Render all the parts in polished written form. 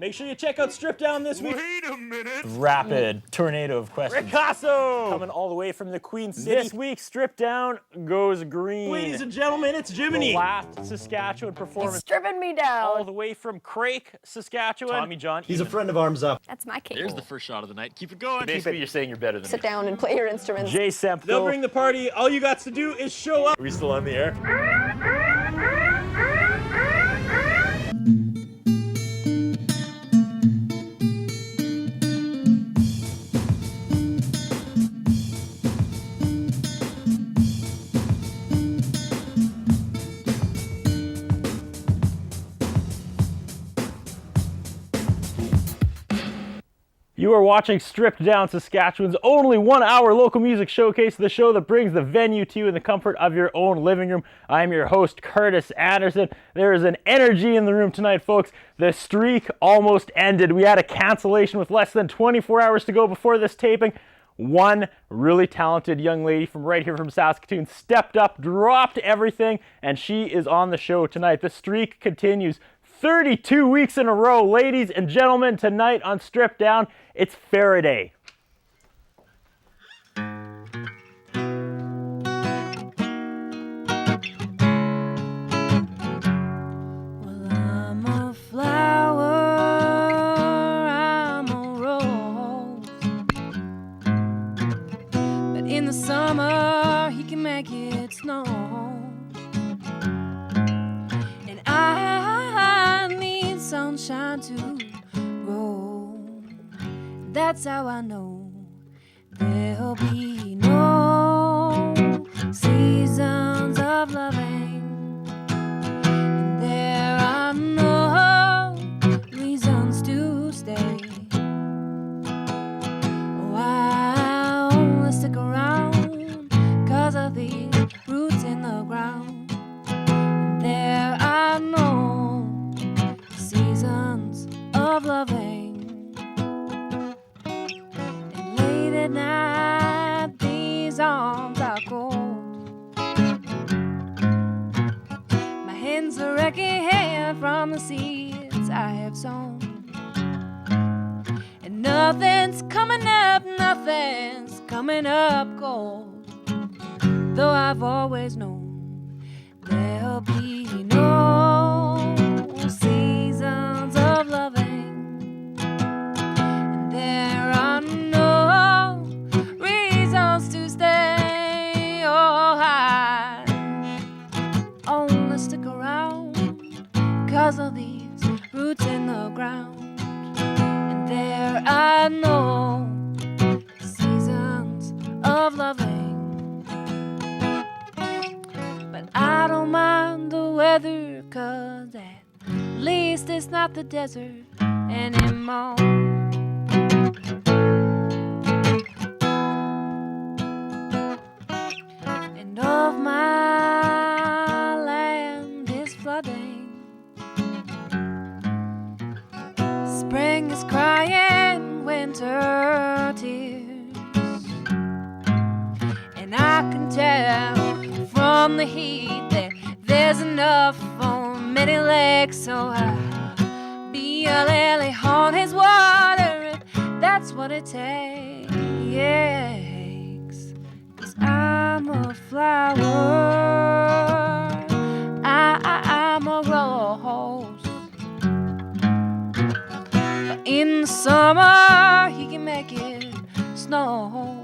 Make sure you check out Strip Down this week. Wait a minute. Rapid tornado of questions. Picasso! Coming all the way from the Queen City. This week, Strip Down goes green. Ladies and gentlemen, it's Jiminy. The last Saskatchewan performance. Stripping me down. All the way from Crake, Saskatchewan. Tommy John. He's a friend of Arms Up. That's my cake. There's the first shot of the night. Keep it going. Basically, you're saying you're better than Sit me. down and play your instruments. Jay Semphill. They'll bring the party. All you got to do is show up. Are we still on the air? You are watching Stripped Down, Saskatchewan's only 1-hour local music showcase, the show that brings the venue to you in the comfort of your own living room. I'm your host, Curtis Anderson. There is an energy in the room tonight, folks. The streak almost ended. We had a cancellation with less than 24 hours to go before this taping. One really talented young lady from right here from Saskatoon stepped up, dropped everything, and she is on the show tonight. The streak continues. 32 weeks in a row, ladies and gentlemen, tonight on Strip Down, it's Farideh. Well, I'm a flower, I'm a rose, but in the summer he can make it snow, and I need sunshine to grow. That's how I know there'll be no seasons of loving, and there are no reasons to stay. Oh, I only stick around 'cause of the roots in the ground, and there are no seasons of loving. At night, these arms are cold. My hands are aching from the seeds I have sown, and nothing's coming up gold. Though I've always known there'll be no seasons of loving, and there are no reasons to stay. Oh, I only stick around 'cause of these roots in the ground, and there are no seasons of loving. But I don't mind the weather, 'cause at least it's not the desert anymore. And of my land is flooding, spring is crying winter tears, and I can tell from the heat that there's enough on many lakes, so I'll be a lily on his water if that's what it takes. 'Cause I'm a flower, I'm a rose, but in the summer he can make it snow,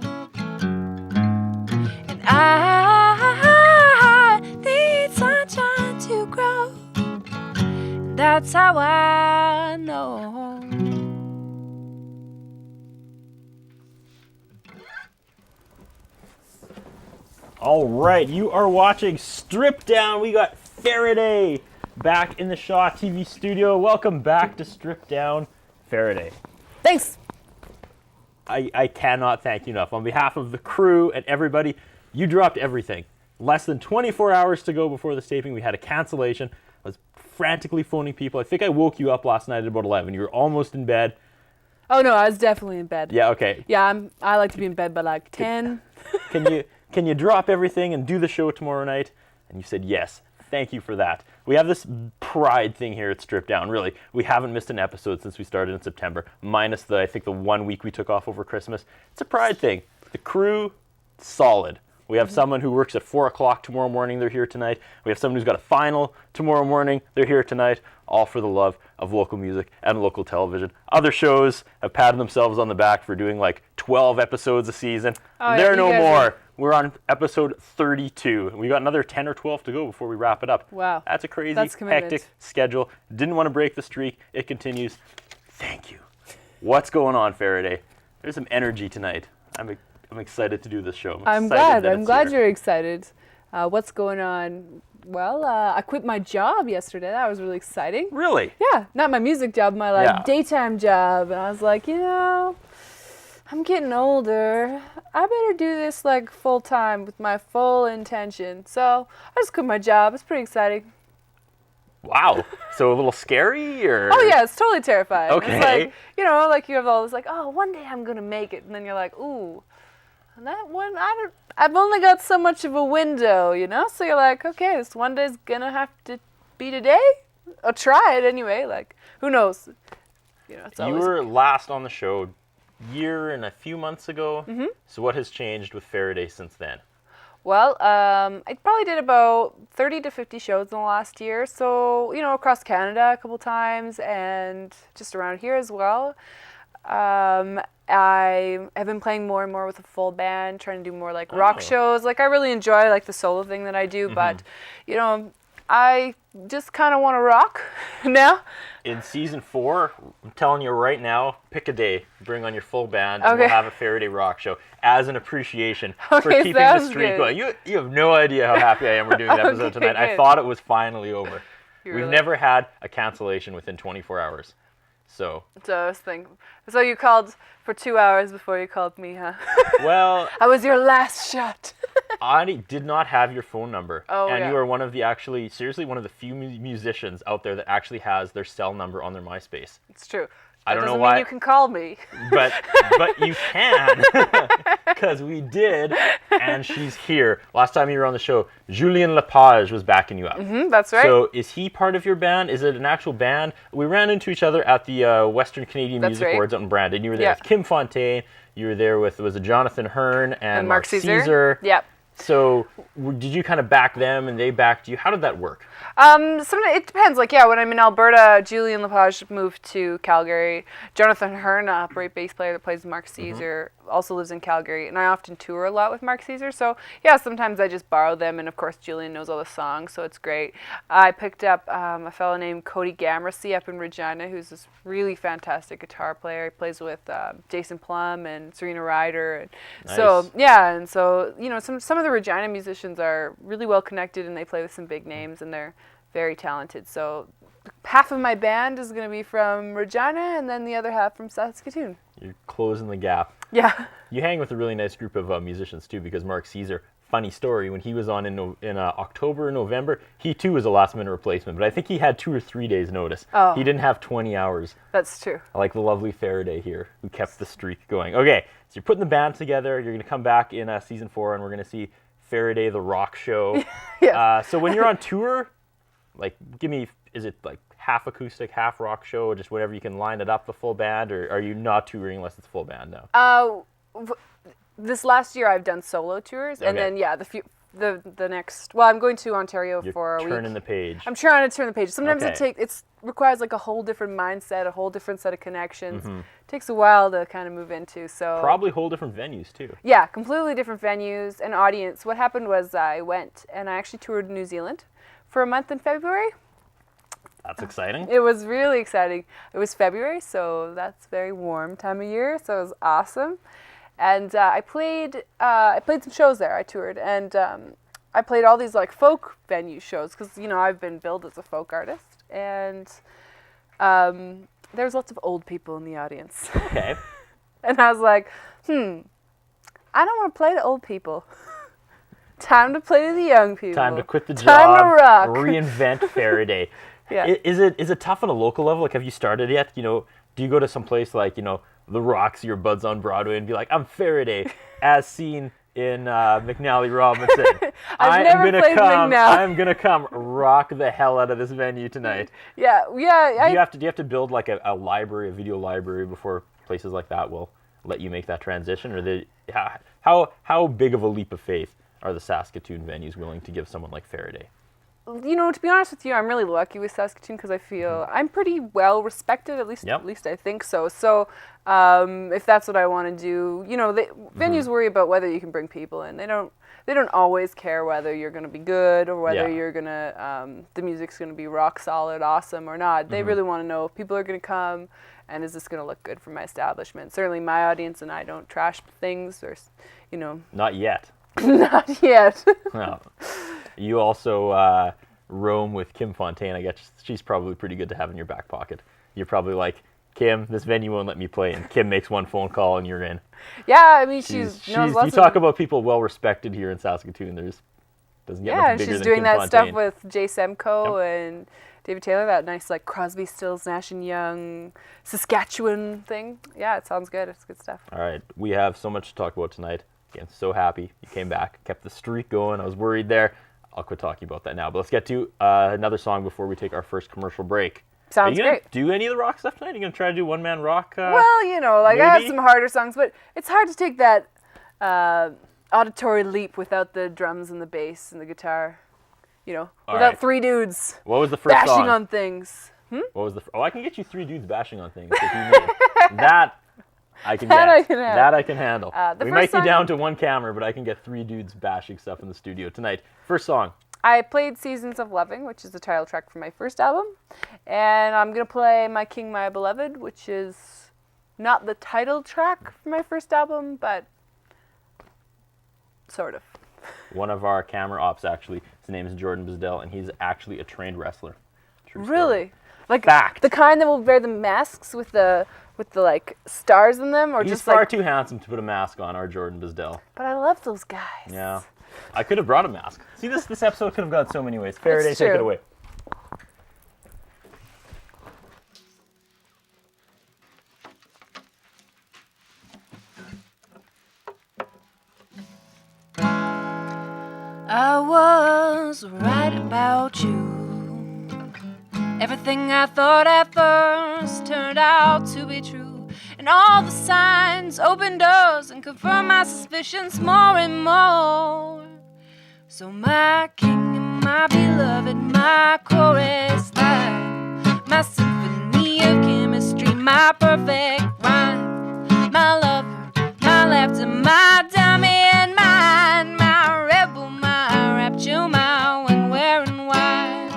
and I need sunshine to grow. That's how I know. All right, you are watching Strip Down. We got Farideh back in the Shaw TV studio. Welcome back to Strip Down, Farideh. Thanks. I cannot thank you enough. On behalf of the crew and everybody, you dropped everything. Less than 24 hours to go before the taping. We had a cancellation. I was frantically phoning people. I think I woke you up last night at about 11. You were almost in bed. Oh no, I was definitely in bed. Yeah, okay. Yeah, I like to be in bed by like 10. Can you drop everything and do the show tomorrow night? And you said yes. Thank you for that. We have this pride thing here at Strip Down, really. We haven't missed an episode since we started in September, minus I think the 1 week we took off over Christmas. It's a pride thing. The crew, solid. We have someone who works at 4 o'clock tomorrow morning. They're here tonight. We have someone who's got a final tomorrow morning. They're here tonight. All for the love of local music and local television. Other shows have patted themselves on the back for doing like 12 episodes a season. Oh, yeah, They're you no guys more. are- We're on episode 32. We got another 10 or 12 to go before we wrap it up. Wow. That's a crazy, That's commitment. hectic schedule. Didn't want to break the streak. It continues. Thank you. What's going on, Farideh? There's some energy tonight. I'm excited to do this show. I'm excited glad. that I'm it's glad here. you're excited. What's going on? Well, I quit my job yesterday. That was really exciting. Really? Yeah, not my music job, my like Yeah. daytime job. And I was like, I'm getting older. I better do this like full time with my full intention. So I just quit my job. It's pretty exciting. Wow. So a little scary, or? Oh yeah, it's totally terrifying. Okay. It's like, like you have all this like, oh, one day I'm gonna make it, and then you're like, ooh, and that one I've only got so much of a window, So you're like, okay, this one day's gonna have to be today. I'll try it anyway. Like, who knows? It's You always. were last on the show year and a few months ago. Mm-hmm. So what has changed with Farideh since then? Well, I probably did about 30 to 50 shows in the last year. So, across Canada a couple times and just around here as well. I have been playing more and more with a full band, trying to do more like rock shows. Like I really enjoy like the solo thing that I do, but, I just kind of want to rock now. In season 4, I'm telling you right now, pick a day, bring on your full band, and Okay. we'll have a Farideh rock show as an appreciation for Okay, keeping the sounds streak good. going. You have no idea how happy I am we're doing the episode Okay, tonight. I good. thought it was finally over. You We've really- never had a cancellation within 24 hours. So, So I was thinking. So you called for 2 hours before you called me, huh? well, I was your last shot. I did not have your phone number. Oh, and yeah. you are one of the seriously one of the few musicians out there that actually has their cell number on their MySpace. It's true. I That don't know doesn't why- mean you can call me. But you can, because we did, and she's here. Last time you were on the show, Julien Lepage was backing you up. That's right. So is he part of your band? Is it an actual band? We ran into each other at the Western Canadian That's Music right. Awards out in Brandon. You were there Yeah. with Kim Fontaine. You were there with, was it Jonathan Hearn and Mark Caesar. Yep. So did you kind of back them and they backed you? How did that work? It depends. Like, yeah, when I'm in Alberta, Julien Lepage moved to Calgary. Jonathan Hearn, a great bass player that plays with Mark Caesar, also lives in Calgary. And I often tour a lot with Mark Caesar. So, yeah, sometimes I just borrow them. And, of course, Julien knows all the songs, so it's great. I picked up a fellow named Cody Gamercy up in Regina, who's this really fantastic guitar player. He plays with Jason Plum and Serena Ryder. And so, Nice. yeah, and so, some of the Regina musicians are really well connected, and they play with some big names, and they're very talented. So half of my band is going to be from Regina, and then the other half from Saskatoon. You're closing the gap. Yeah. You hang with a really nice group of musicians too, because Mark Caesar, funny story, when he was on in October, November, he too was a last minute replacement, but I think he had 2 or 3 days notice. Oh. He didn't have 20 hours. That's true. I like the lovely Farideh here, who kept the streak going. Okay, so you're putting the band together. You're going to come back in season 4, and we're going to see Farideh the rock show. Yes. So when you're on tour, like, is it like half acoustic, half rock show, or just whatever you can line it up, the full band, or are you not touring unless it's full band now? This last year I've done solo tours, and Okay. then the next. Well, I'm going to Ontario You're for a week. turning the page. I'm trying to turn the page. Sometimes Okay. it requires like a whole different mindset, a whole different set of connections. Mm-hmm. Takes a while to kind of move into. So Probably whole different venues too. yeah, completely different venues and audience. What happened was I went and I actually toured New Zealand for a month in February. That's exciting. It was really exciting. It was February, so that's a very warm time of year, so it was awesome. And I played some shows there. I toured, and I played all these like folk venue shows because I've been billed as a folk artist, and there's lots of old people in the audience. Okay. And I was like, I don't want to play to old people. Time to play to the young people. Time to quit the job. Time to rock. Reinvent Farideh. Yeah. Is it tough on a local level? Like, have you started yet? Do you go to some place like the Roxy or Buds on Broadway and be like, I'm Farideh, as seen in McNally Robinson. I've never played McNally. I'm gonna come rock the hell out of this venue tonight. Yeah. Do you have to build like a library, a video library, before places like that will let you make that transition? Or how big of a leap of faith are the Saskatoon venues willing to give someone like Farideh? To be honest with you, I'm really lucky with Saskatoon because I feel I'm pretty well respected. At least I think so. So if that's what I want to do, venues worry about whether you can bring people in. They don't always care whether you're going to be good or whether you're going to the music's going to be rock solid, awesome or not. They really want to know if people are going to come and is this going to look good for my establishment. Certainly my audience and I don't trash things or, Not yet. Not yet. No. You also roam with Kim Fontaine. I guess she's probably pretty good to have in your back pocket. You're probably like, Kim, this venue won't let me play, and Kim makes one phone call and you're in. Yeah, I mean, she's you talk about people well respected here in Saskatoon. Doesn't get much bigger she's than doing Kim that Fontaine. stuff with Jay Semco and David Taylor, that nice like Crosby, Stills, Nash and Young, Saskatchewan thing. Yeah, it sounds good. It's good stuff. All right, we have so much to talk about tonight. Again, so happy you came back, kept the streak going. I was worried there. I'll quit talking about that now. But let's get to another song before we take our first commercial break. Sounds Are you great. gonna do any of the rock stuff tonight? Are you gonna try to do one-man rock? Well, I have maybe? some harder songs, but it's hard to take that auditory leap without the drums and the bass and the guitar. Without right. three dudes What was the first bashing song? on things. What was the? I can get you three dudes bashing on things. If you need. That I can That get. I can handle. That I can handle. The We first might song- be down to one camera, but I can get three dudes bashing stuff in the studio tonight. First song. I played Seasons of Loving, which is the title track for my first album. And I'm going to play My King, My Beloved, which is not the title track for my first album, but sort of. One of our camera ops, actually, his name is Jordan Bizdell, and he's actually a trained wrestler. True story. Really? Like Fact. the kind that will wear the masks with the like stars in them, or He's just far like. too handsome to put a mask on, our Jordan Bizdell. But I love those guys. Yeah. I could have brought a mask. See, this episode could have gone so many ways. Farideh, It's take it true. away. I was right about you. Everything I thought at first turned out to be true. And all the signs opened doors and confirmed my suspicions more and more. So my king and my beloved, my chorus line, my symphony of chemistry, my perfect rhyme, my lover, my laughter, my diamond, mine, my rebel, my rapture, my when, where, and why.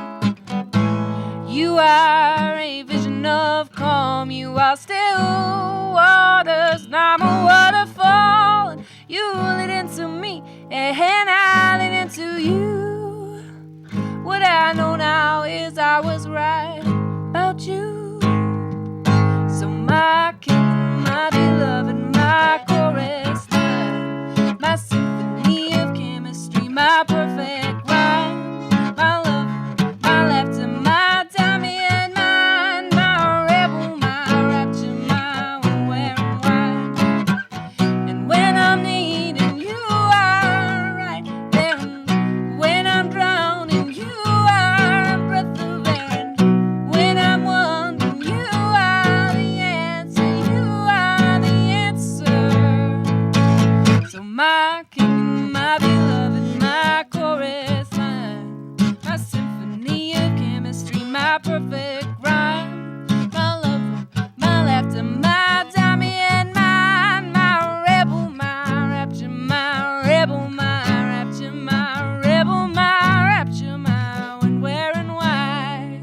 You are a vision of calm, you are still waters, and I'm a waterfall, and you lit into me, and I lit into you. What I know now is I was right about you. So my king, my beloved, my chorus line, my symphony of chemistry, my perfect rhyme, my love, my laughter, my diamond, mine, my rebel, my rapture, my when, where, and why. And when I'm needing you are right there, and when I'm drowning you are a breath of air, and when I'm wondering you are the answer, you are the answer. So my king, my beloved, my chorus line, my symphony of chemistry, my perfect rhyme, my love, my laughter, my diamond, mine, my rebel, my rapture, my rebel, my rapture, my rebel, my rapture, my when, where, and why.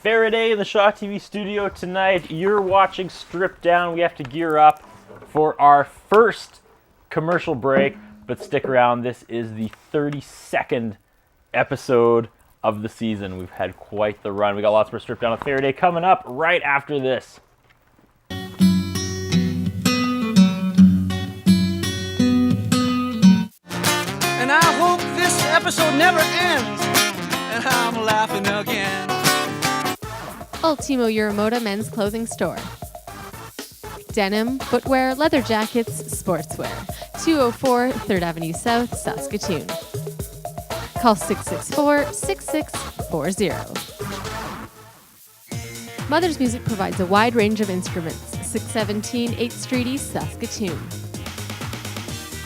Farideh in the Shaw TV studio tonight. You're watching Stripped Down. We have to gear up for our first commercial break, but stick around. This is the 32nd episode of the season. We've had quite the run. We got lots more Stripped Down with Farideh coming up right after this. And I hope this episode never ends. And I'm laughing again. Ultimo Euromoda men's clothing store. Denim, footwear, leather jackets, sportswear. 204 3rd Avenue South, Saskatoon. Call 664-6640. Mother's Music provides a wide range of instruments. 617 8th Street East, Saskatoon.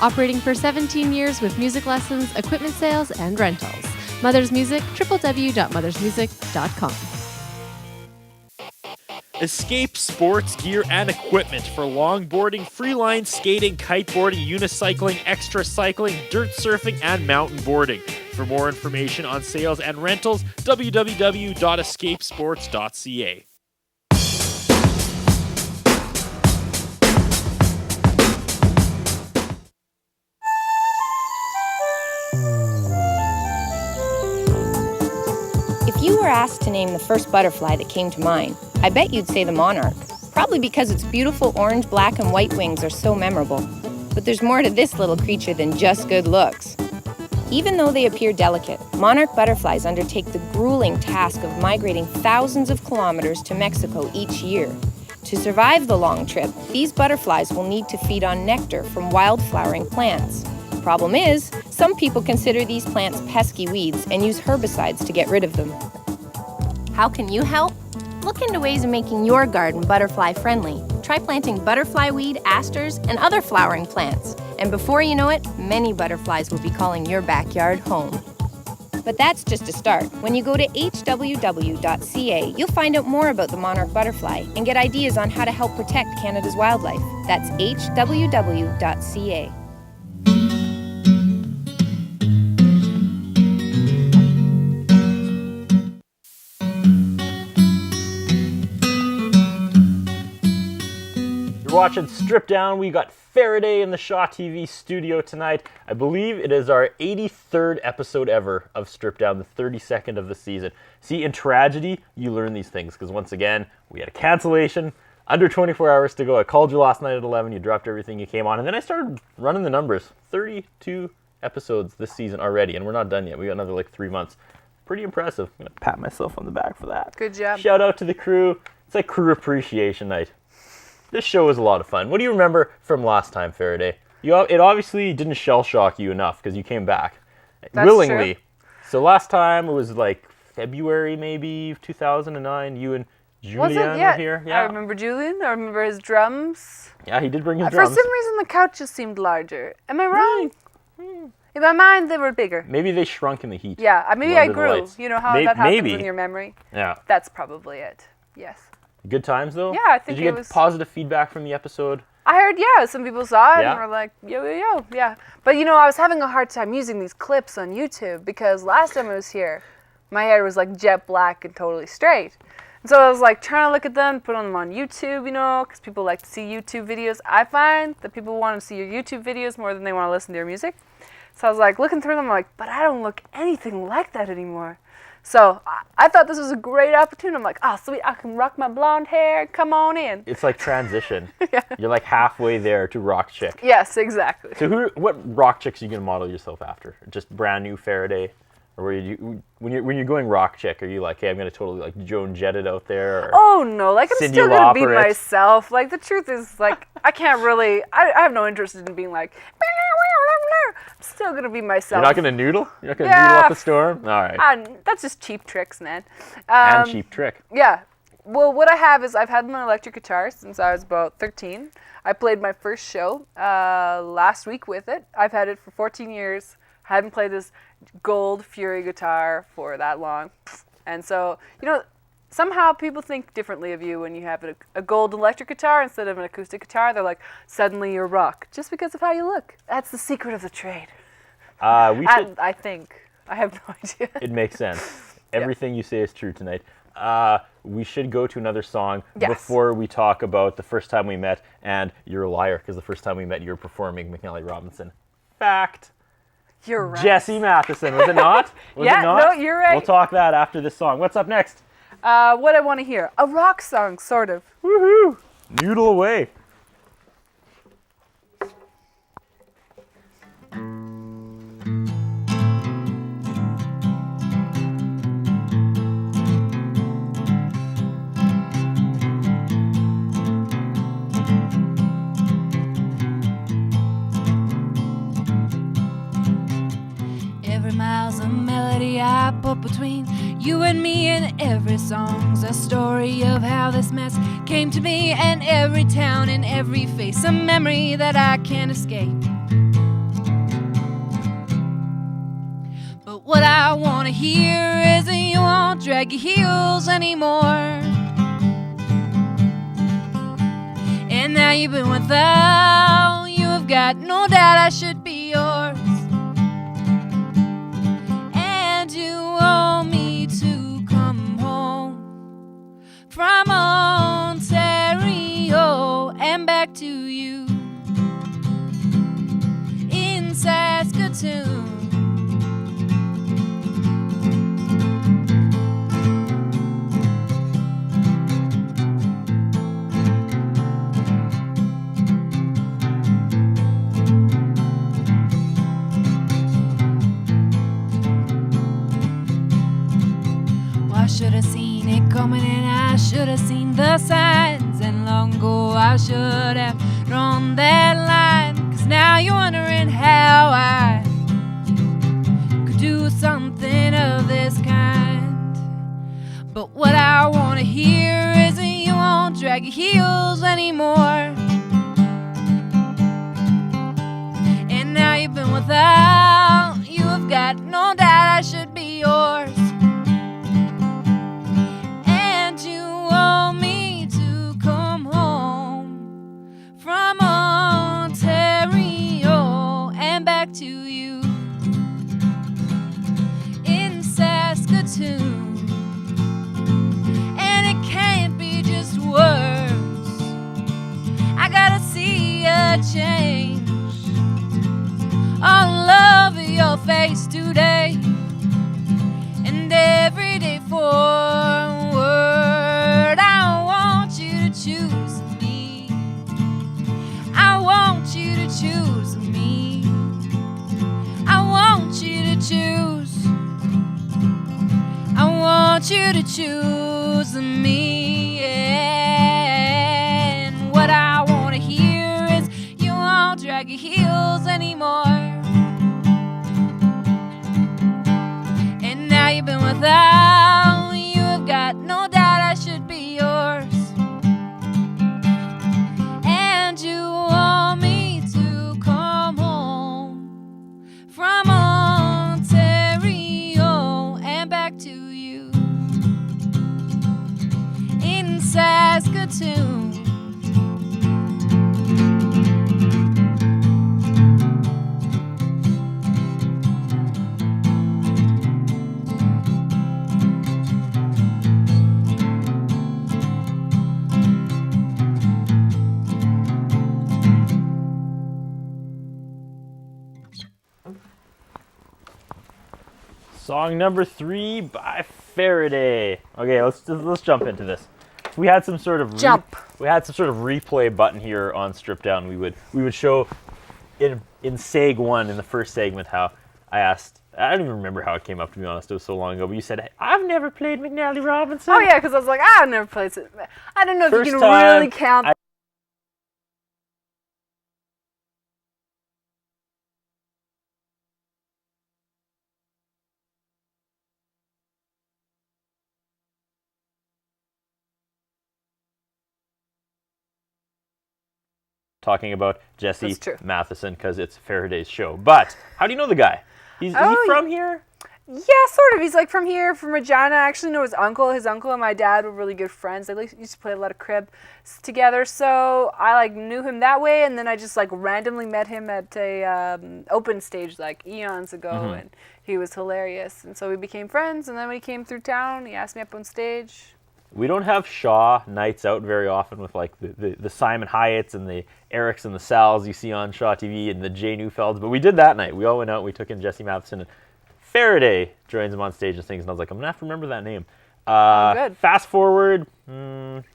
Operating for 17 years with music lessons, equipment sales, and rentals. Mother's Music, www.mothersmusic.com. Escape sports gear and equipment for longboarding, freeline skating, kiteboarding, unicycling, extra cycling, dirt surfing, and mountain boarding. For more information on sales and rentals, www.escapesports.ca. If you were asked to name the first butterfly that came to mind, I bet you'd say the monarch. Probably because its beautiful orange, black, and white wings are so memorable. But there's more to this little creature than just good looks. Even though they appear delicate, monarch butterflies undertake the grueling task of migrating thousands of kilometers to Mexico each year. To survive the long trip, these butterflies will need to feed on nectar from wild-flowering plants. Problem is, some people consider these plants pesky weeds and use herbicides to get rid of them. How can you help? Look into ways of making your garden butterfly friendly. Try planting butterfly weed, asters, and other flowering plants. And before you know it, many butterflies will be calling your backyard home. But that's just a start. When you go to hww.ca, you'll find out more about the monarch butterfly and get ideas on how to help protect Canada's wildlife. That's hww.ca. You're watching Strip Down. We got Farideh in the Shaw TV studio tonight. I believe it is our 83rd episode ever of Strip Down, the 32nd of the season. See, in tragedy, you learn these things, because once again, we had a cancellation, under 24 hours to go. I called you last night at 11, you dropped everything, you came on, and then I started running the numbers. 32 episodes this season already, and we're not done yet. We got another like 3 months. Pretty impressive. I'm going to pat myself on the back for that. Good job. Shout out to the crew. It's like crew appreciation night. This show was a lot of fun. What do you remember from last time, Farideh? It obviously didn't shell shock you enough because you came back That's willingly. true. So last time it was like February maybe 2009. You and Was Julian it? Yeah. were here. I remember Julian. I remember his drums. Yeah, he did bring his For drums. some reason, the couches seemed larger. Am I wrong? In my mind, they were bigger. Maybe they shrunk in the heat. Yeah, maybe I London grew. Lights. You know how that happens maybe. in your memory? Yeah. That's probably it. Yes. Good times though? Yeah, I think Did you it get was- positive feedback from the episode? I heard, yeah, some people saw it Yeah? and were like, yo, yo, yo, yeah. But, you know, I was having a hard time using these clips on YouTube because last time I was here, my hair was like jet black and totally straight. And so I was like trying to look at them, put them on YouTube, you know, because people like to see YouTube videos. I find that people want to see your YouTube videos more than they want to listen to your music. So I was like looking through them, I'm like, but I don't look anything like that anymore. So I thought this was a great opportunity. I'm like, oh, sweet, I can rock my blonde hair. Come on in. It's like transition. You're like halfway there to rock chick. Yes, exactly. So what rock chicks are you gonna model yourself after? Just brand new Farideh, or when you're going rock chick, are you like, hey, I'm gonna totally like Joan Jett it out there? Or Oh no, like I'm Cyndi still gonna be Lauper it. myself. Like the truth is, like I can't really. I have no interest in being like. I'm still gonna be myself. You're not gonna noodle? You're not gonna Yeah. noodle up the storm? All right. That's just cheap tricks, man. And cheap trick. Yeah. Well, what I have is I've had an electric guitar since I was about 13. I played my first show last week with it. I've had it for 14 years. Hadn't played this gold Fury guitar for that long. And so, you know, somehow people think differently of you when you have a gold electric guitar instead of an acoustic guitar. They're like, suddenly you're rock, just because of how you look. That's the secret of the trade. We should. I think. I have no idea. It makes sense. Everything you say is true tonight. We should go to another song Yes. before we talk about the first time we met, and you're a liar because the first time we met you were performing McNally Robinson. Fact. You're right. Jesse Matheson, was it not? Was Yeah, it not? no, you're right. We'll talk that after this song. What's up next? What I want to hear. A rock song, sort of. Woohoo! Noodle away. But between you and me and every song's a story of how this mess came to be, and every town and every face a memory that I can't escape. But what I wanna hear is that you won't drag your heels anymore. And now you've been without, you have got no doubt I should be yours. And you want me to come home from Ontario and back to you in Saskatoon. I should have seen it coming, and I should have seen the signs, and long ago I should have drawn that line. 'Cause now you're wondering how I could do something of this kind. But what I wanna hear is that you won't drag your heels anymore. And now you've been without, you have got no doubt I should be yours. Want me to come home from Ontario and back to you in Saskatoon. And it can't be just words, I gotta see a change. I love your face today and every day forward. I want you to choose me. I want you to choose me. I want you to choose. I want you to choose me. And what I want to hear is you won't drag your heels anymore. And now you've been without, you have got no doubt I should be yours. And you want me to come home from Ontario and back to you in Saskatoon. Song number 3 by Farideh. Okay, let's jump into this. If we had some sort of replay button here on Strip Down, we would show in Seg 1 in the first segment how I asked. I don't even remember how it came up, to be honest. It was so long ago. But you said, I've never played McNally Robinson. Oh yeah, because I was like, I've never played it. I don't know if First you can time really count. Talking about Jesse Matheson because it's Faraday's show. But how do you know the guy? Is he from here? Yeah, sort of. He's like from here, from Regina. I actually know his uncle. His uncle and my dad were really good friends. They used to play a lot of crib together. So I knew him that way, and then I just randomly met him at a open stage eons ago, and he was hilarious. And so we became friends. And then when he came through town, he asked me up on stage. We don't have Shaw nights out very often with the Simon Hyatts and the Erics and the Sals you see on Shaw TV and the Jay Neufelds, but we did that night. We all went out, we took in Jesse Matheson, and Farideh joins him on stage and sings, and I was like, I'm going to have to remember that name. Good. Fast forward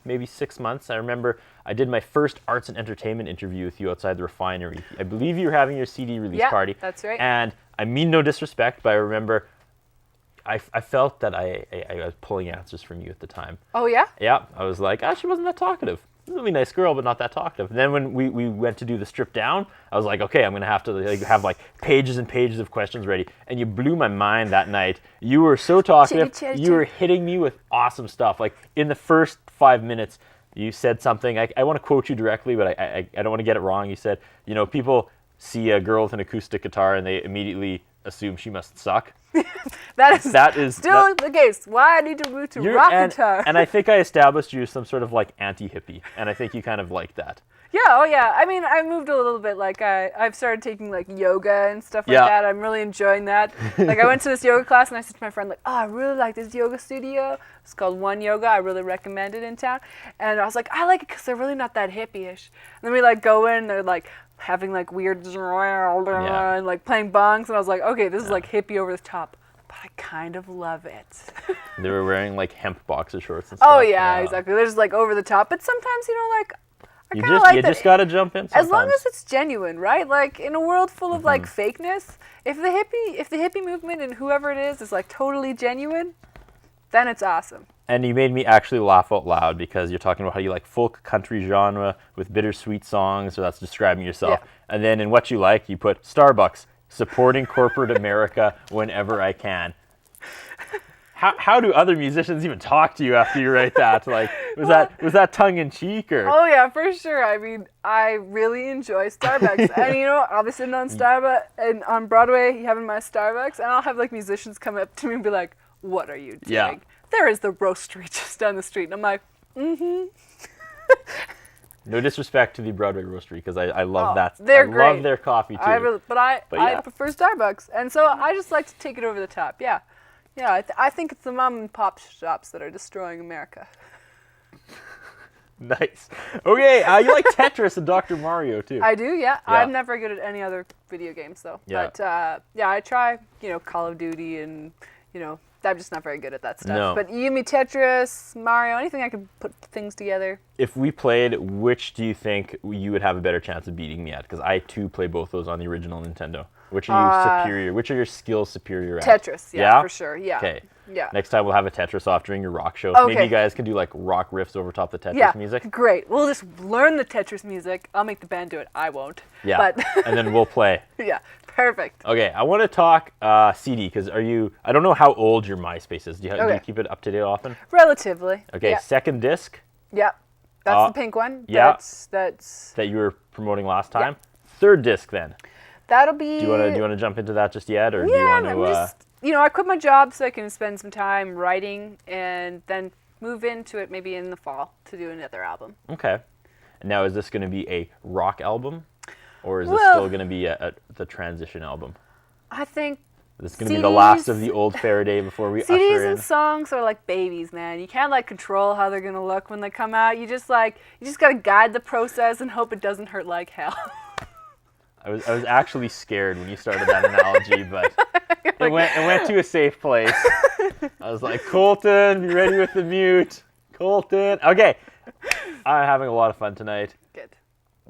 maybe 6 months, I remember I did my first arts and entertainment interview with you outside the Refinery. I believe you were having your CD release party. Yeah, that's right. And I mean no disrespect, but I remember I felt that I was pulling answers from you at the time. Oh, yeah? Yeah, I was like, she wasn't that talkative. really nice girl, but not that talkative. And then when we went to do the strip down, I was like, okay, I'm going to have to have like pages and pages of questions ready. And you blew my mind that night. You were so talkative. You were hitting me with awesome stuff. Like in the first 5 minutes, you said something. I want to quote you directly, but I don't want to get it wrong. You said, people see a girl with an acoustic guitar and they immediately assume she must suck. that is still the case. Why I need to move to rock guitar? And I think I established you as some sort of like anti-hippie, and I think you kind of like that. Yeah, oh yeah. I mean, I moved a little bit. Like I've started taking like yoga and stuff like that. I'm really enjoying that. Like I went to this yoga class and I said to my friend like, oh, I really like this yoga studio. It's called One Yoga. I really recommend it in town. And I was like, I like it because they're really not that hippie-ish. And then we like go in and they're like having like weird and like playing bongs. And I was like, okay, this is like hippie over the top. But I kind of love it. They were wearing like hemp boxer shorts and stuff. Oh yeah, exactly. They're just like over the top. But sometimes, like, you just gotta jump in sometimes. As long as it's genuine, right? Like in a world full of like fakeness, if the hippie movement and whoever it is like totally genuine, then it's awesome. And you made me actually laugh out loud because you're talking about how you like folk country genre with bittersweet songs, so that's describing yourself. Yeah. And then in what you like, you put Starbucks, supporting corporate America whenever I can. How do other musicians even talk to you after you write that? Like, was that tongue in cheek or? Oh yeah, for sure. I mean, I really enjoy Starbucks, and I'll be sitting on Starbucks and on Broadway having my Starbucks, and I'll have like musicians come up to me and be like, "What are you doing?" Yeah. There is the roastery just down the street, and I'm like, mm-hmm. No disrespect to the Broadway Roastery because I love that. They're great. I love their coffee too. I prefer Starbucks, and so I just like to take it over the top. Yeah. Yeah, I think it's the mom and pop shops that are destroying America. Nice. Okay, you like Tetris and Dr. Mario too. I do, yeah. I'm never good at any other video games though. Yeah. But I try, Call of Duty and, I'm just not very good at that stuff. No. But you give me Tetris, Mario, anything I can put things together. If we played, which do you think you would have a better chance of beating me at? Because I too play both those on the original Nintendo. Which are you superior? Which are your skills superior at? Tetris, yeah, for sure, yeah. Okay. Yeah. Next time we'll have a Tetris off during your rock show. Okay. Maybe you guys can do like rock riffs over top the Tetris music. Great. We'll just learn the Tetris music. I'll make the band do it. I won't. Yeah. But and then we'll play. Yeah. Perfect. Okay. I want to talk CD because I don't know how old your MySpace is. Do you keep it up to date often? Relatively. Okay. Yeah. Second disc. Yeah. That's the pink one. Yeah. That's that you were promoting last time. Yeah. Third disc then. That'll be. Do you want to jump into that just yet, or do you want to? I quit my job so I can spend some time writing, and then move into it maybe in the fall to do another album. Okay. And now, is this going to be a rock album, or is this still going to be the transition album? I think. This is going to be the last of the old Farideh before we usher in. CDs and songs are like babies, man. You can't like control how they're going to look when they come out. You just got to guide the process and hope it doesn't hurt like hell. I was actually scared when you started that analogy, but it went to a safe place. I was like, Colton, be ready with the mute. Colton. Okay. I'm having a lot of fun tonight. Good.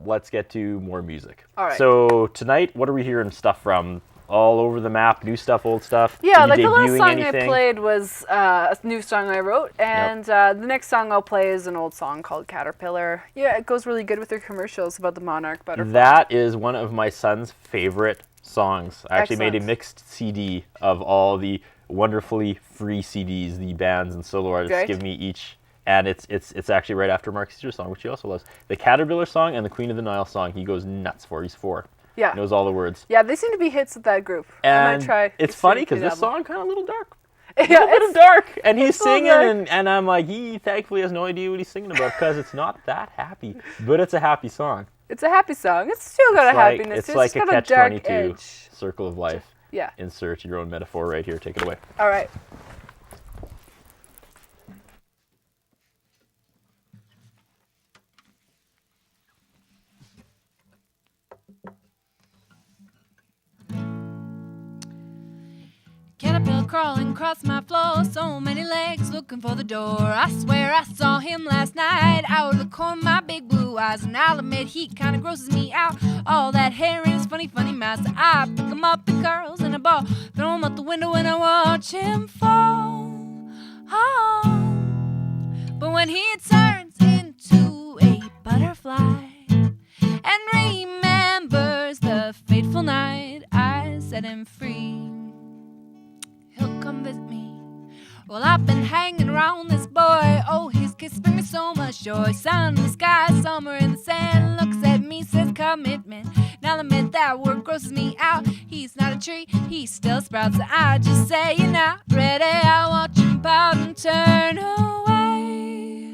Let's get to more music. All right. So tonight, what are we hearing stuff from? All over the map, new stuff, old stuff. Yeah, like the last song I played was a new song I wrote, and the next song I'll play is an old song called Caterpillar. Yeah, it goes really good with your commercials about the monarch butterfly. That is one of my son's favorite songs. I actually made a mixed CD of all the wonderfully free CDs the bands and solo artists give me each, and it's actually right after Mark Caesar's song, which he also loves. The Caterpillar song and the Queen of the Nile song, he goes nuts for. He's 4. Yeah. Knows all the words. Yeah, they seem to be hits with that group. And I might try. It's funny because this song kind of a little dark. Yeah, a little bit of dark. And he's singing, and I'm like, he thankfully has no idea what he's singing about because it's not that happy. But it's a happy song. It's a happy song. It's still got a happiness. It's like a catch-22, circle of life. Yeah. Insert your own metaphor right here. Take it away. All right. Caterpillar crawling across my floor, so many legs looking for the door. I swear I saw him last night out of the corner of my big blue eyes, and I'll admit he kinda grosses me out. All that hair in his funny mouth. So I pick him up in curls and a ball, throw him out the window and I watch him fall. Oh. But when he turns into a fateful night I set him free. He'll come visit me. Well, I've been hanging around this boy. Oh, his kiss brings me so much joy. Sun in the sky, summer in the sand. Looks at me, says commitment. Now admit that word grosses me out. He's not a tree, he still sprouts. So I just say you're not ready. I watch him pout and turn away.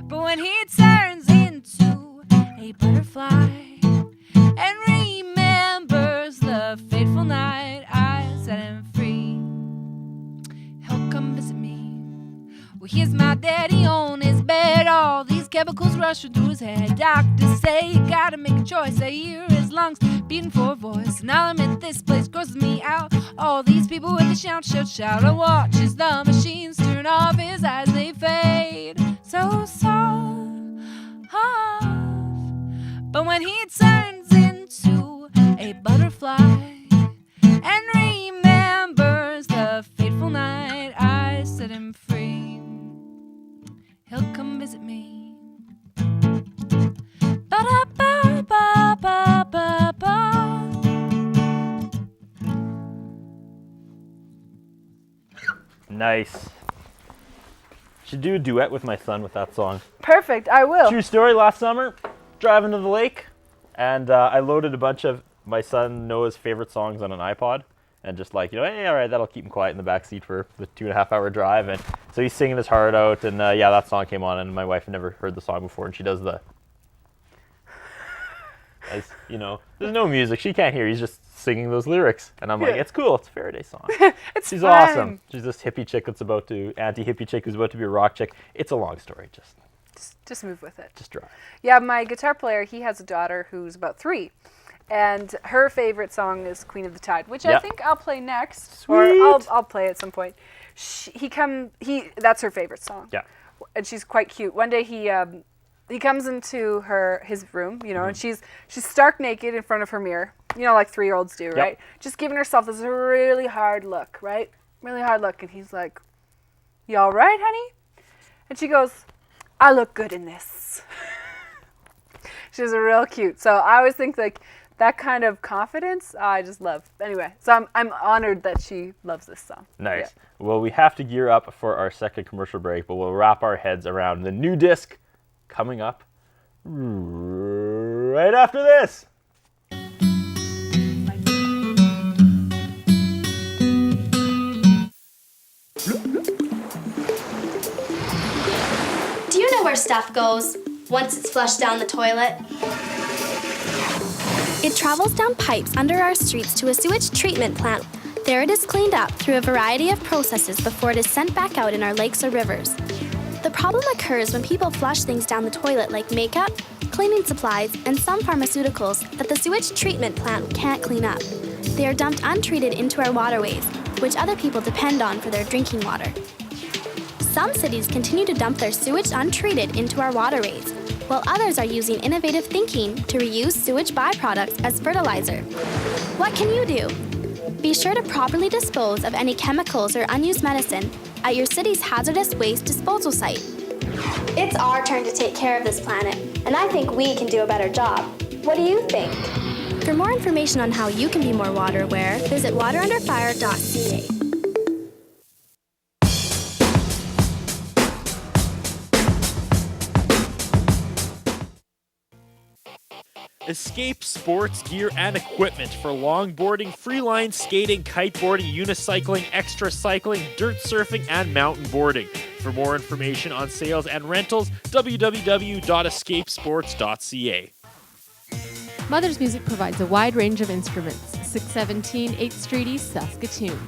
But when he turns into a butterfly and remembers the fateful night I set him free, he'll come visit me. Well, here's my daddy on his bed. All these chemicals rushing through his head. Doctors say you gotta make a choice. I hear his lungs beating for a voice. And I'll admit this place grosses me out. All these people with the shout, shout, shout. I watch as the machines turn off. His eyes, they fade so soft. But when he turns into a butterfly and remembers the fateful night I set him free, he'll come visit me. Ba-da-ba-ba-ba-ba-ba. Nice. Should do a duet with my son with that song. Perfect, I will. True story, last summer, driving to the lake, and I loaded a bunch of my son Noah's favorite songs on an iPod, and just like, hey, all right, that'll keep him quiet in the back seat for the 2.5-hour drive. And so he's singing his heart out, and yeah, that song came on, and my wife had never heard the song before, and she does the, as you know, there's no music, she can't hear, he's just singing those lyrics, and I'm like, it's cool, it's a Farideh song. She's fun. awesome. She's this hippie chick that's about to, anti-hippie chick who's about to be a rock chick. It's a long story, Just move with it. just drive. Yeah, my guitar player, he has a daughter who's about 3. And her favorite song is Queen of the Tide, which I Yep. think I'll play next. Sweet. Or I'll play at some point. That's her favorite song. Yeah. And she's quite cute. One day he comes into his room, and she's stark naked in front of her mirror, like 3-year-olds do, right? Just giving herself this really hard look, right? Really hard look. And he's like, "You all right, honey?" And she goes, "I look good in this." She's real cute. So I always think like that kind of confidence, I just love. Anyway, so I'm honored that she loves this song. Nice. Yeah. Well, we have to gear up for our second commercial break, but we'll wrap our heads around the new disc coming up right after this. Do you know where stuff goes once it's flushed down the toilet? It travels down pipes under our streets to a sewage treatment plant. There it is cleaned up through a variety of processes before it is sent back out in our lakes or rivers. The problem occurs when people flush things down the toilet like makeup, cleaning supplies, and some pharmaceuticals that the sewage treatment plant can't clean up. They are dumped untreated into our waterways, which other people depend on for their drinking water. Some cities continue to dump their sewage untreated into our waterways, while others are using innovative thinking to reuse sewage byproducts as fertilizer. What can you do? Be sure to properly dispose of any chemicals or unused medicine at your city's hazardous waste disposal site. It's our turn to take care of this planet, and I think we can do a better job. What do you think? For more information on how you can be more water aware, visit waterunderfire.ca. Escape sports gear and equipment for longboarding, freeline skating, kiteboarding, unicycling, extra cycling, dirt surfing, and mountain boarding. For more information on sales and rentals, www.escapesports.ca. Mother's Music provides a wide range of instruments. 617 8th Street East, Saskatoon.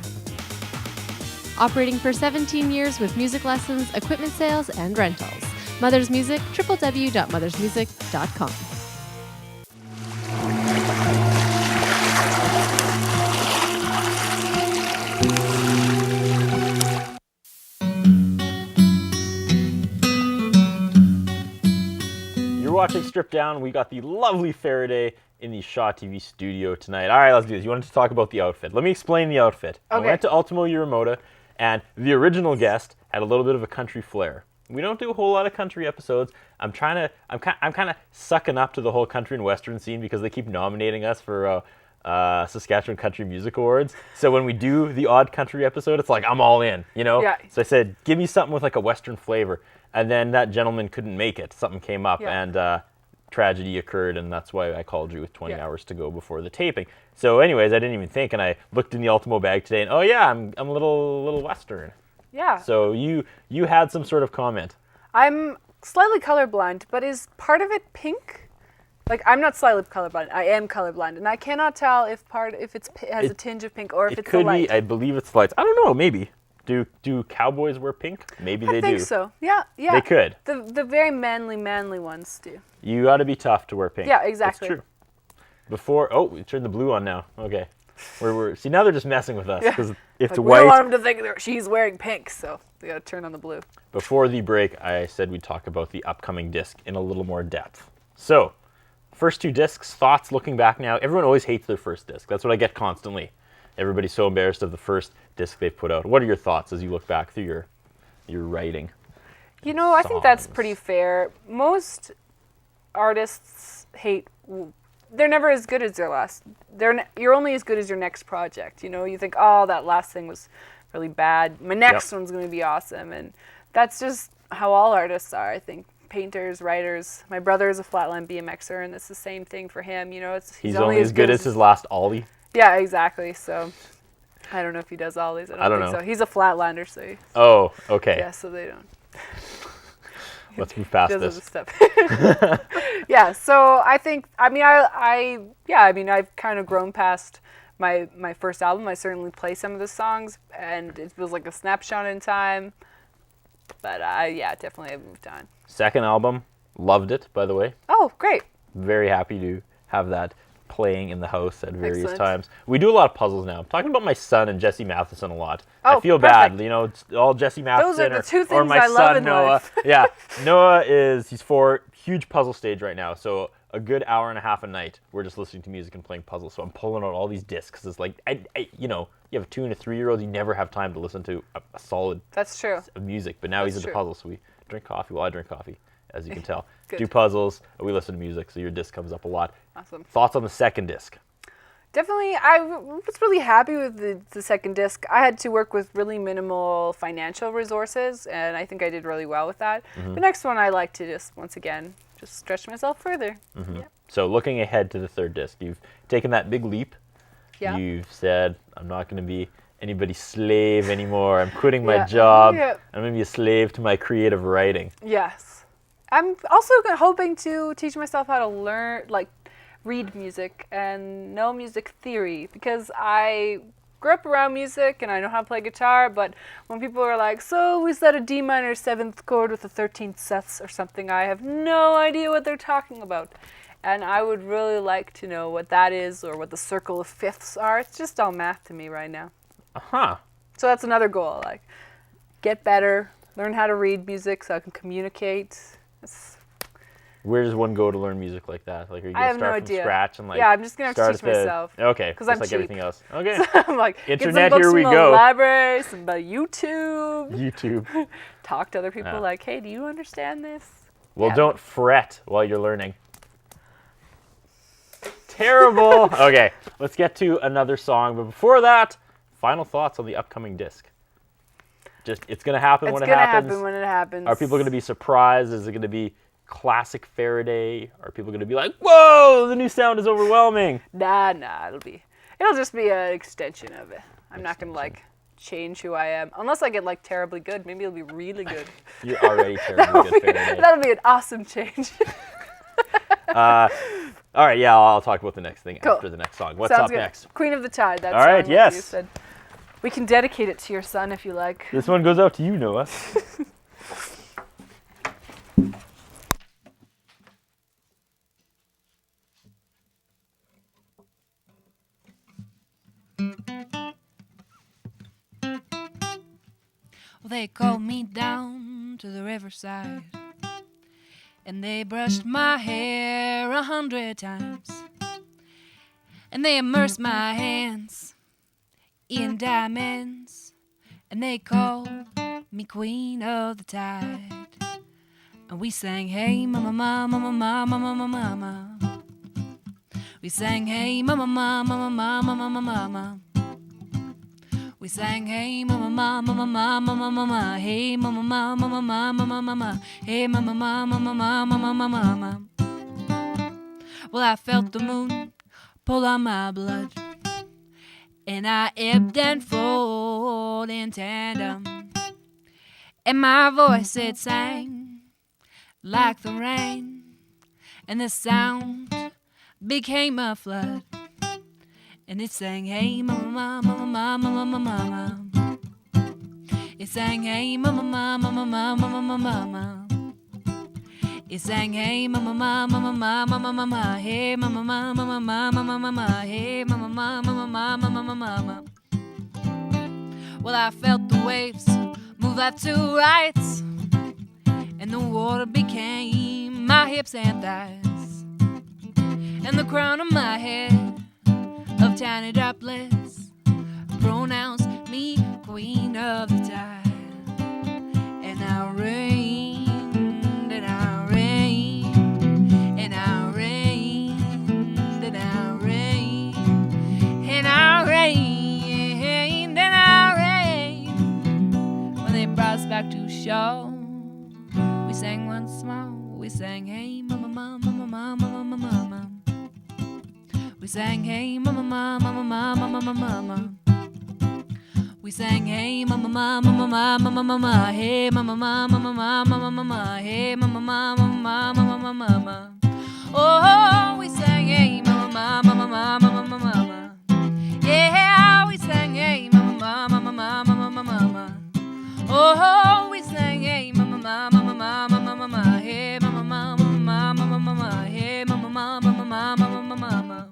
Operating for 17 years with music lessons, equipment sales, and rentals. Mother's Music, www.mothersmusic.com. You're watching Strip Down. We got the lovely Farideh in the Shaw TV studio tonight. All right, let's do this. You wanted to talk about the outfit. Let me explain the outfit. Okay. I went to Ultimo Uramoda, and the original guest had a little bit of a country flair. We don't do a whole lot of country episodes. I'm kind of sucking up to the whole country and western scene because they keep nominating us for Saskatchewan Country Music Awards. So when we do the odd country episode, it's like I'm all in, you know? Yeah. So I said, give me something with like a western flavor. And then that gentleman couldn't make it. Something came up and tragedy occurred, and that's why I called you with 20 hours to go before the taping. So anyways, I didn't even think, and I looked in the Ultimo bag today, and oh yeah, I'm a little western. Yeah. So you had some sort of comment. I'm slightly colorblind, but is part of it pink? Like, I'm not slightly colorblind. I am colorblind, and I cannot tell if it has a tinge of pink or if it's the light. It could be. I believe it's lights. I don't know. Maybe. Do cowboys wear pink? Maybe they do. I think so. Yeah. They could. The very manly ones do. You got to be tough to wear pink. Yeah, exactly. That's true. We turned the blue on now. Okay. See, now they're just messing with us because it's like, white. We don't want them to think that she's wearing pink, so they got to turn on the blue. Before the break, I said we'd talk about the upcoming disc in a little more depth. So, first 2 discs, thoughts looking back now. Everyone always hates their first disc. That's what I get constantly. Everybody's so embarrassed of the first disc they've put out. What are your thoughts as you look back through your writing? You know, I think that's pretty fair. Most artists hate. They're never as good as their last. You're only as good as your next project. You know, you think, oh, that last thing was really bad. My next one's going to be awesome, and that's just how all artists are. I think painters, writers. My brother is a flatline BMXer, and it's the same thing for him. You know, he's only as good as his last ollie. Yeah, exactly. So I don't know if he does ollies. I don't think so. He's a flatlander, so. Oh, okay. Yeah, so they don't. Let's move past this. Yeah, so I think, I've kind of grown past my first album. I certainly play some of the songs, and it feels like a snapshot in time. But definitely I've moved on. Second album, loved it, by the way. Oh, great. Very happy to have that playing in the house at various times. We do a lot of puzzles now. I'm talking about my son and Jesse Matheson a lot. I feel bad, you know, it's all Jesse Matheson Those are the two things or my I son love in Noah. life. Yeah, Noah he's 4, huge puzzle stage right now. So a good hour and a half a night, we're just listening to music and playing puzzles. So I'm pulling out all these discs. It's like, you know, you have a 2 and a 3-year-old, you never have time to listen to a solid That's true. music. But now he's into puzzles, so we drink coffee. Well, I drink coffee, as you can tell. Good. Do puzzles, we listen to music, so your disc comes up a lot. Awesome. Thoughts on the second disc? Definitely, I was really happy with the second disc. I had to work with really minimal financial resources, and I think I did really well with that. The next one, I like to once again, stretch myself further. Yeah. So looking ahead to the third disc, you've taken that big leap. Yeah. You've said, I'm not going to be anybody's slave anymore. I'm quitting my job. Yeah. I'm going to be a slave to my creative writing. Yes. I'm also hoping to teach myself how to read music and know music theory, because I grew up around music and I know how to play guitar, but when people are like, so we set a D minor 7th chord with a 13th sets or something, I have no idea what they're talking about. And I would really like to know what that is or what the circle of fifths are. It's just all math to me right now. Uh-huh. So that's another goal, like get better, learn how to read music so I can communicate. Where does one go to learn music like that? Like, are you I going to have start no from idea. scratch and Yeah, I'm just going to have to teach myself. Okay, because just I'm like cheap. everything else. Okay. So I'm like, Internet, get some books here we from go. the library, some YouTube. YouTube. Talk to other people like, hey, do you understand this? Well, don't fret while you're learning. Terrible. Okay, let's get to another song. But before that, final thoughts on the upcoming disc. Just, it's going to happen when it happens. It's going to happen when it happens. Are people going to be surprised? Is it going to be classic Farideh? Are people going to be like, whoa, the new sound is overwhelming? Nah, it'll just be an extension of it. I'm not going to change who I am. Unless I get terribly good. Maybe it'll be really good. You're already terribly good, Farideh. That'll be an awesome change. All right, yeah, I'll talk about the next thing after the next song. What's Sounds up good. next? Queen of the Tide. That's all right, yes. You said. We can dedicate it to your son if you like. This one goes out to you, Noah. Well, they called me down to the riverside, and they brushed my hair 100 times, and they immersed my hands in diamonds, and they called me Queen of the Tide. And we sang, hey, mama, mama, mama, mama, mama, mama. We sang, hey, mama, mama, mama, mama, mama, mama. We sang, hey, mama, mama, mama, mama, mama, hey, mama, mama, mama, mama, mama, hey, mama, mama, mama, mama, mama, mama. Well, I felt the moon pull on my blood, and I ebbed and flowed in tandem, and my voice it sang like the rain, and the sound became a flood, and it sang, hey, mama, mama, mama, mama, mama. It sang, hey, mama, mama, mama, mama, mama, mama. It sang, hey, mama, mama, mama, mama, mama, hey, mama, mama, mama, mama, mama, hey, mama, mama, mama, mama, mama, mama. Well, I felt the waves move left to right, and the water became my hips and thighs, and the crown of my head of tiny droplets pronounced me queen of the tide. And I reigned, and I reigned, and I reigned, and I reigned, and I reigned, and I reigned. When they brought us back to shore, we sang once more. We sang, hey, mama, mama, mama, mama, mama, mama. We sang, hey, mama, mama, mama, mama, mama, mama. We sang, hey, mama, mama, mama, mama, mama, hey, mama, mama, mama, mama, mama, hey, mama, mama, mama, mama, mama. Oh, we sang, hey, mama, mama, mama, mama, mama, mama. Yeah, we sang, hey, mama, mama, mama, mama, mama, mama. Oh, we sang, hey, mama, mama, mama, mama, mama, hey, mama, mama, mama, mama, mama, hey, mama, mama, mama, mama, mama.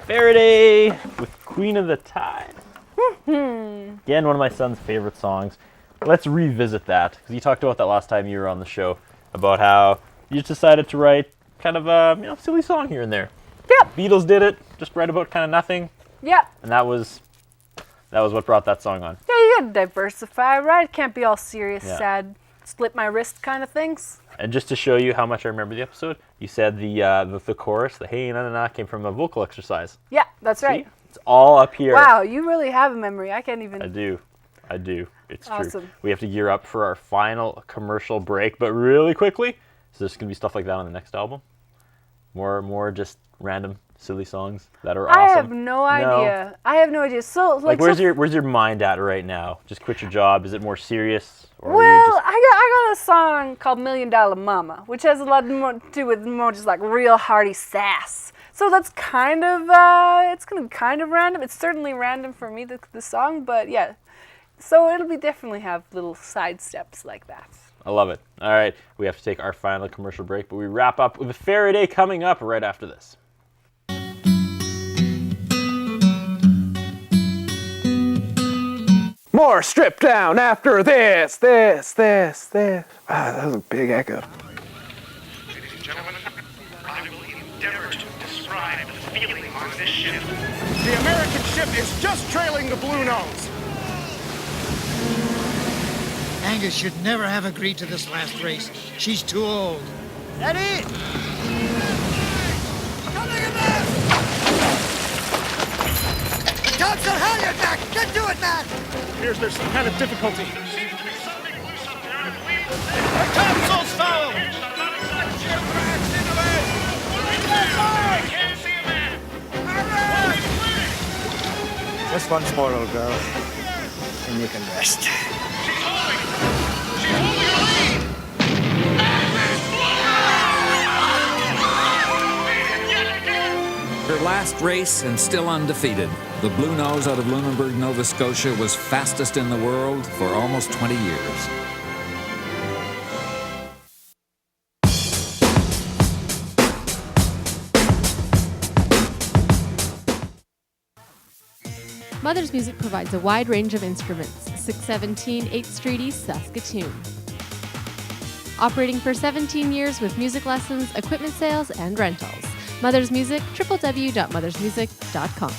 Farideh with Queen of the Tide. Again, one of my son's favorite songs. Let's revisit that, because you talked about that last time you were on the show, about how you just decided to write kind of a silly song here and there. Yeah. Beatles did it, just write about kind of nothing, Yeah. and that was what brought that song on. Yeah, you gotta diversify, right? It can't be all serious, Yeah. sad, split my wrist kind of things. And just to show you how much I remember the episode, you said the chorus, the hey na na na, came from a vocal exercise. Yeah, that's right. See? It's all up here. Wow, you really have a memory. I can't even. I do. It's true. Awesome. We have to gear up for our final commercial break, but really quickly, so there's going to be stuff like that on the next album. More just random silly songs that are awesome. I have no idea. I have no idea. So Like where's your mind at right now? Just quit your job? Is it more serious? Or are you Well, just... I got a song called $1 Million Mama, which has a lot more to do with more just like real hearty sass. So that's kind of it's gonna be kind of random. It's certainly random for me, the song, but yeah. So it'll be definitely have little side steps like that. I love it. All right, we have to take our final commercial break, but we wrap up with Farideh coming up right after this. More stripped down after this. Wow, that was a big echo. Ladies and gentlemen, I will endeavor to describe the feeling on this ship. The American ship is just trailing the Blue Nose. Angus should never have agreed to this last race. She's too old. Eddie! The Thompson halyard back! Get to it, man! Appears there's some kind of difficulty. There seems to be something loose up there, I believe. The topsail's foul! I can't see a man. Just once more, old girl. And you can rest. She's holding her lead. Her last race and still undefeated, the Blue Nose out of Lunenburg, Nova Scotia was fastest in the world for almost 20 years. Mother's Music provides a wide range of instruments. 617 8th Street East, Saskatoon. Operating for 17 years with music lessons, equipment sales, and rentals. Mother's Music, www.mothersmusic.com.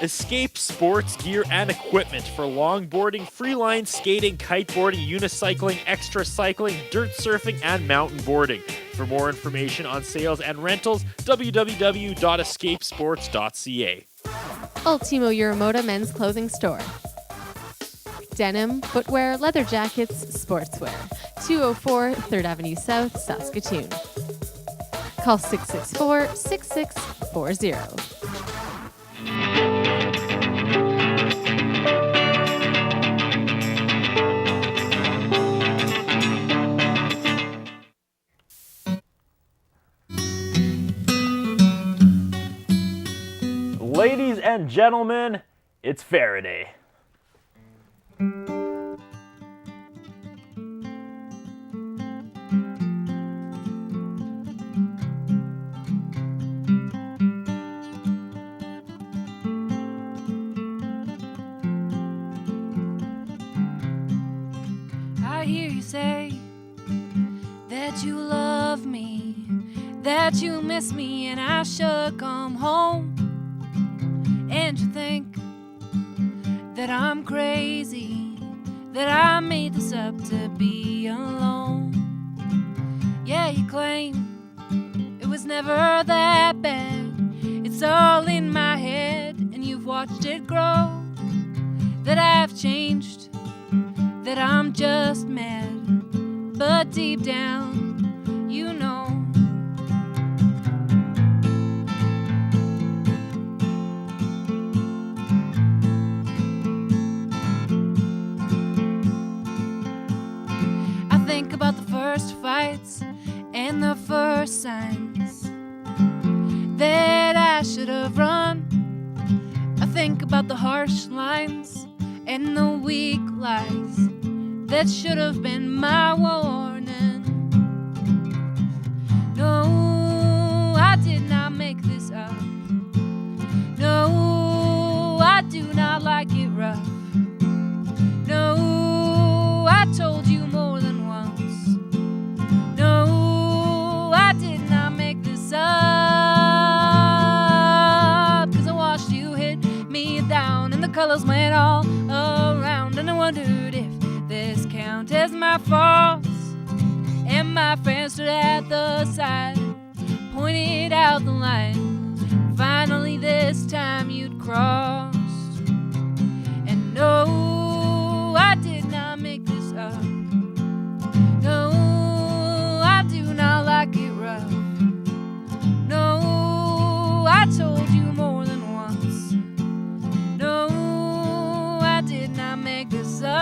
Escape sports gear and equipment for longboarding, freeline skating, kiteboarding, unicycling, extra cycling, dirt surfing, and mountain boarding. For more information on sales and rentals, www.escapesports.ca. Ultimo Euromoda men's clothing store. Denim, footwear, leather jackets, sportswear. 204 3rd Avenue South, Saskatoon. Call 664-6640. Ladies and gentlemen, it's Farideh. I hear you say that you love me, that you miss me, and I should come home. And you think that I'm crazy, that I made this up to be alone. Yeah, you claim it was never that bad. It's all in my head, and you've watched it grow. That I've changed, that I'm just mad, but deep down, you know. I think about the first fights and the first signs that I should have run. I think about the harsh lines and the weak lies that should have been my warning. No, I did not make this up. No, I do not like it rough. No, I told you more than once. No, I did not make this up. 'Cause I watched you hit me down and the colors went all around, and I wondered if this count as my faults. And my friends stood at the side, pointed out the line. Finally this time you'd crossed. And no, I did not make this up. No, I do not like it rough. No, I told you more than once. No, I did not make this up.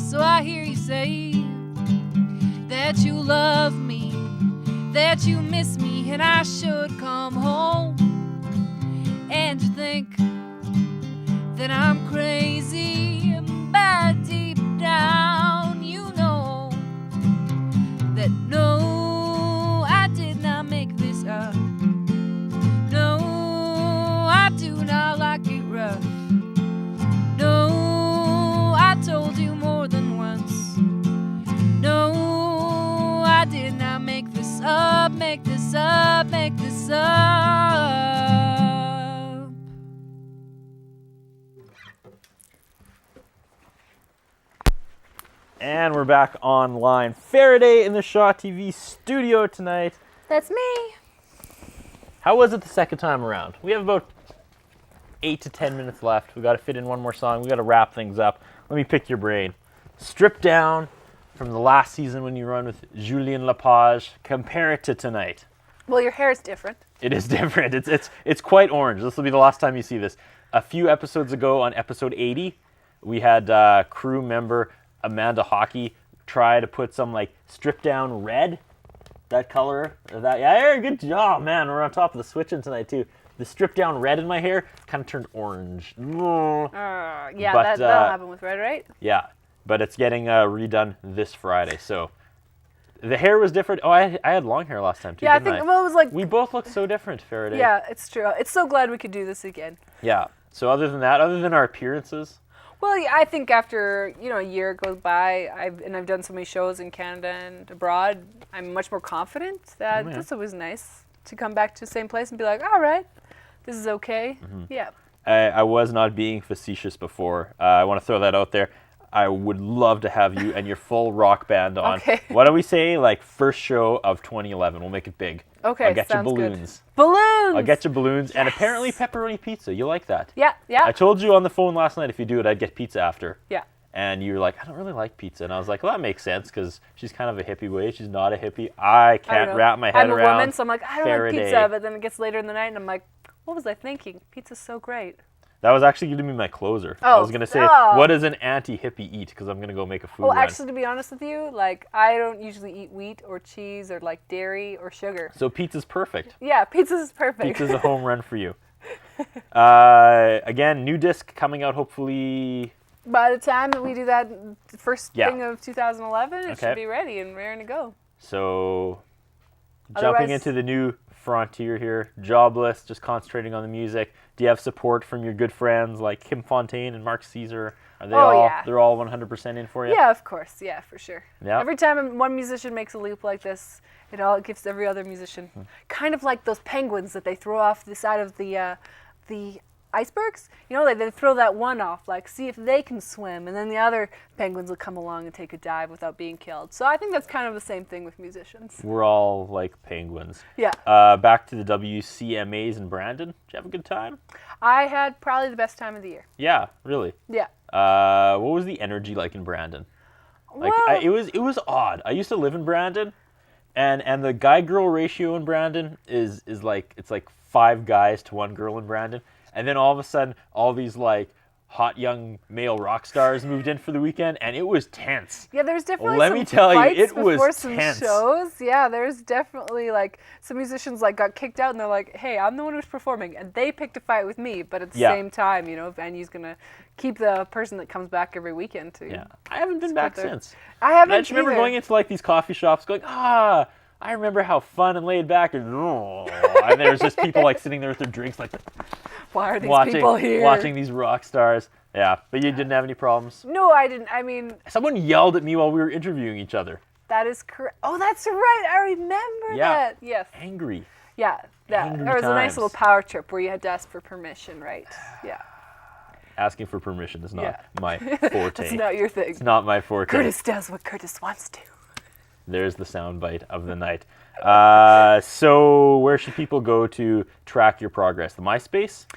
So I hear you say that you love me, that you miss me, and I should come home. And you think that I'm crazy, but deep down you know that no, I did not make this up. No, I do not like it rough. No, I told you more than once. No, I did not make this up, make this up, make this up. And we're back online. Farideh in the Shaw TV studio tonight. That's me. How was it the second time around? We have about 8 to 10 minutes left. We got to fit in one more song. We got to wrap things up. Let me pick your brain. Stripped down from the last season when you run with Julien Lepage. Compare it to tonight. Well, your hair is different. It is different. It's quite orange. This will be the last time you see this. A few episodes ago, on episode 80, we had crew member Amanda Hockey try to put some like stripped down red, that color, that. Yeah, good job, man. We're on top of the switching tonight too. The stripped down red in my hair kind of turned orange. Yeah, But, that'll happen with red, right? Yeah, but it's getting redone this Friday. So the hair was different. Oh, I had long hair last time too. Yeah, I didn't think well, it was like we both look so different, Farideh. Yeah, it's true. It's so glad we could do this again. Yeah. So other than that, other than our appearances. Well, yeah, I think after a year goes by, I've done so many shows in Canada and abroad, I'm much more confident that this was nice to come back to the same place and be like, all right, This is okay. Yeah. I was not being facetious before. I want to throw that out there. I would love to have you and your full rock band on. Okay. What do we say? Like first show of 2011. We'll make it big. Okay, I'll get you sounds good. balloons. Balloons! I'll get you balloons and apparently pepperoni pizza. You like that? Yeah, yeah. I told you on the phone last night if you do it, I'd get pizza after. Yeah. And you were like, I don't really like pizza. And I was like, well, that makes sense because she's kind of a hippie way. She's not a hippie. I can't wrap my head around I'm a woman, so I'm like, I don't Farideh. like pizza. But then it gets later in the night, and I'm like, what was I thinking? Pizza's so great. That was actually going to be my closer. I was going to say, what does an anti-hippie eat? Because I'm going to go make a food run. Actually, to be honest with you, like, I don't usually eat wheat or cheese or, like, dairy or sugar. So pizza's perfect. Yeah, pizza's perfect. Pizza's a home run for you. Again, new disc coming out hopefully... By the time that we do that first thing of 2011, it should be ready and raring to go. So, jumping into the new frontier here, jobless, just concentrating on the music. Do you have support from your good friends like Kim Fontaine and Mark Caesar? Are they they're all 100% in for you? Yeah, of course. Yeah, for sure. Yeah. Every time one musician makes a loop like this, it gives every other musician kind of like those penguins that they throw off the side of the icebergs. You know, like they throw that one off, like see if they can swim, and then the other penguins will come along and take a dive without being killed. So I think that's kind of the same thing with musicians. We're all like penguins. Yeah. Back to the WCMAs in Brandon. Did you have a good time? I had probably the best time of the year. Yeah, really. Yeah. What was the energy like in Brandon? Like it was odd. I used to live in Brandon, and the guy-girl ratio in Brandon is like it's like 5 guys to 1 girl in Brandon. And then all of a sudden, all these like hot young male rock stars moved in for the weekend, and it was tense. Yeah, there's definitely Let some me tell you, fights it was before some tense. shows. Yeah, there's definitely like some musicians like got kicked out, and they're like, "Hey, I'm the one who's performing," and they picked a fight with me. But at the same time, you know, venue's gonna keep the person that comes back every weekend to. Yeah, I haven't been back since. I haven't. I just remember going into like these coffee shops, going, I remember how fun and laid back, and there's just people like sitting there with their drinks, like why are these people here? Watching these rock stars. Yeah, but you didn't have any problems? No, I didn't. I mean, someone yelled at me while we were interviewing each other. That is correct. Oh, that's right. I remember that. Yes. Angry. Yeah. There was a nice little power trip where you had to ask for permission, right? Yeah. Asking for permission is not my forte. It's not your thing. It's not my forte. Curtis does what Curtis wants to. There's the soundbite of the night. So where should people go to track your progress? The MySpace?